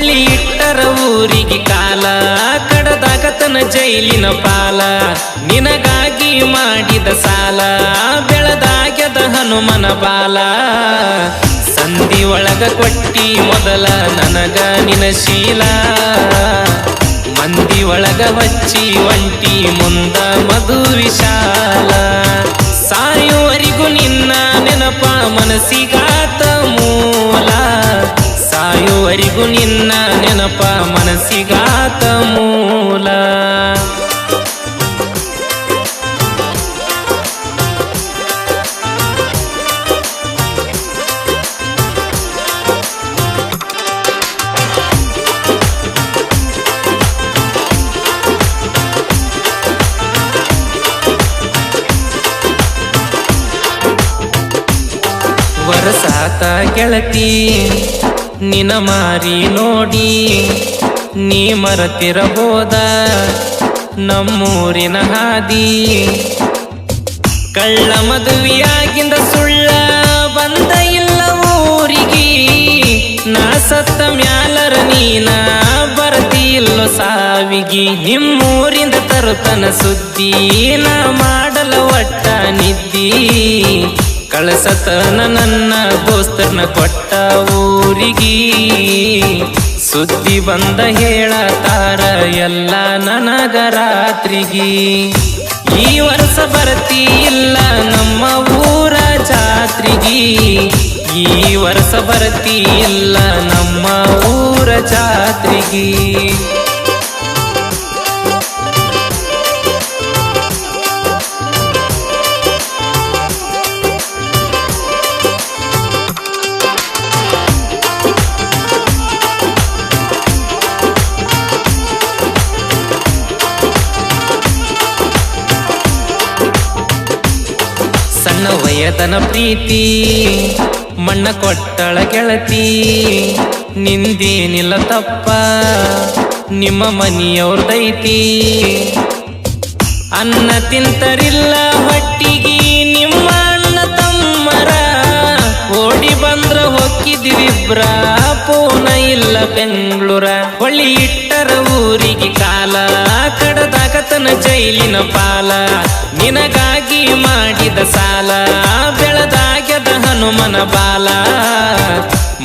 ಹೊಳ್ಳಿ ಇಟ್ಟರ ಊರಿಗೆ ಕಾಲ ಕಡದಾಗತನ ಜೈಲಿನ ಪಾಲ ನಿನಗಾಗಿ ಮಾಡಿದ ಸಾಲ ಬೆಳದಾಗ್ಯದ ಹನುಮನ ಬಾಲ ಸಂಧಿ ಒಳಗ ಕೊಟ್ಟಿ ಮೊದಲ ನನಗ ನಿನ ಶೀಲ ಮಂದಿ ಒಳಗ ಹಚ್ಚಿ ಒಂಟಿ ಮುಂದ ಮಧು ವಿಶಾಲ ಸಾಯುವರಿಗೂ ನಿನ್ನ ನೆನಪ ಮನಸ್ಸಿಗಾತ ಮೂಲ ಸಾಯುವರಿಗೂ ನಿನ್ನ ನೆನಪ ಮನಸ್ಸಿಗಾತ ಮೂಲ ವರಸಾತ ಗೆಳತಿ ನಿನ ಮಾರಿ ನೋಡಿ ನೀ ಮರತಿರಬೋದ ನಮ್ಮೂರಿನ ಹಾದಿ ಕಳ್ಳ ಮದುವೆಯಾಗಿಂದ ಸುಳ್ಳ ಬಂದ ಇಲ್ಲ ಊರಿಗೆ ನಾ ಸತ್ತ ಮ್ಯಾಲರ ನೀನ ಬರತಿ ಇಲ್ಲೋ ಸಾವಿಗಿ ನಿಮ್ಮೂರಿಂದ ತರುತನ ಸುದ್ದಿ ನಾ ಮಾಡಲ ಒಟ್ಟ ನಿದ್ದಿ ಕಳಸತನ ನನ್ನ ದೋಸ್ತರ್ನ ಕೊಟ್ಟ ಊರಿಗಿ ಸುದ್ದಿ ಬಂದ ಹೇಳತಾರ ಎಲ್ಲ ನನಗ ರಾತ್ರಿಗಿ ಈ ವರ್ಷ ಬರ್ತಿ ಇಲ್ಲ ನಮ್ಮ ಊರ ಜಾತ್ರಿಗಿ ಈ ವರ್ಷ ಬರ್ತಿ ಇಲ್ಲ ನಮ್ಮ ಊರ ಜಾತ್ರಿಗಿ ಸಣ್ಣ ವಯದನ ಪ್ರೀತಿ ಮಣ್ಣ ಕೊಟ್ಟಳ ಗೆಳತಿ ನಿಂದೇನಿಲ್ಲ ತಪ್ಪ ನಿಮ್ಮ ಮನಿಯವ್ರದೈತಿ ಅನ್ನ ತಿಂತರಿಲ್ಲ ಹೊಟ್ಟಿಗಿ ನಿಮ್ಮ ಅಣ್ಣ ತಮ್ಮರ ಓಡಿ ಬಂದ್ರ ಹೊಕ್ಕಿದಿವಿಬ್ರ ಪೂನ ಇಲ್ಲ ಬೆಂಗಳೂರ ಹೊಳ್ಳಿ ಇಟ್ಟರ ಊರಿಗೆ ಕಾಲ ಕಡದಾಗತನ ಜೈಲಿನ ಪಾಲ ನಿನಗಾಗಿ ಮಾಡಿದ ಸಾಲ ಬೆಳದಾಗ್ಯದ ಹನುಮನ ಬಾಲ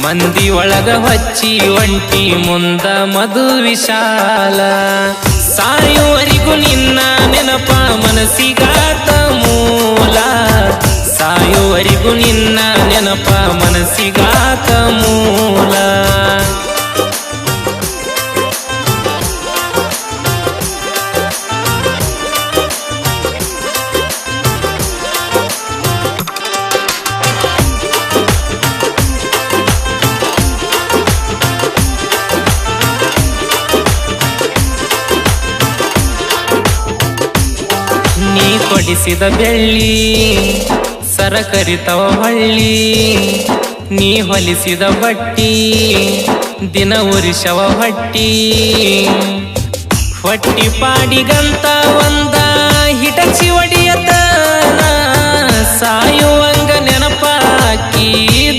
ಮಂದಿ ಒಳಗ ಹಚ್ಚಿ ಒಂಟಿ ಮುಂದ ಮಧು ವಿಶಾಲ ಸಾಯುವರಿಗೂ ನಿನ್ನ ನೆನಪ ಮನಸ್ಸಿಗಾತ ಮೂಲ ಸಾಯುವರಿಗೂ ನಿನ್ನ ನೆನಪ ಮನಸ್ಸಿಗಾತ ಮೂಲ ನೀ ಕೊಡಿಸಿದ ಬೆಳ್ಳಿ ಸರಕರಿತವ ಹಳ್ಳಿ ನೀ ಹೊಲಿಸಿದ ಬಟ್ಟಿ ದಿನ ಉರಿಸವ ಹೊಟ್ಟಿ ಹೊಟ್ಟಿ ಪಾಡಿಗಂತ ಒಂದ ಹಿಟಚಿ ಒಡಿಯತನ ಸಾಯುವಂಗ ನೆನಪಾಕಿ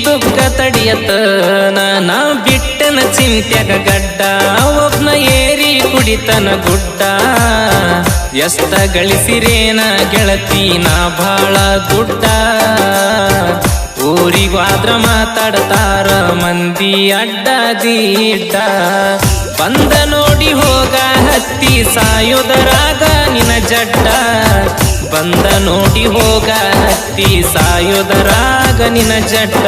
ದುಃಖ ತಡಿಯತನ ನಾ ಬಿಟ್ಟನ ಚಿಂತ್ಯಾಗ ಗಡ್ಡ ಒಬ್ನ ಏರಿ ಕುಡಿತನ ಗುಡ್ಡ ಎಷ್ಟ ಗಳಿಸಿರೇನ ಗೆಳತಿ ನಾ ಬಾಳ ದುಡ್ಡ ಊರಿಗಾದ್ರ ಮಾತಾಡ್ತಾರ ಮಂದಿ ಅಡ್ಡ ದಿಡ್ಡ ಬಂದ ನೋಡಿ ಹೋಗ ಹತ್ತಿ ಸಾಯೋದರಾಗ ನಿನ ಜಡ್ಡ ಬಂದ ನೋಡಿ ಹೋಗ ಹತ್ತಿ ಸಾಯೋದರಾಗ ನಿನ ಜಡ್ಡ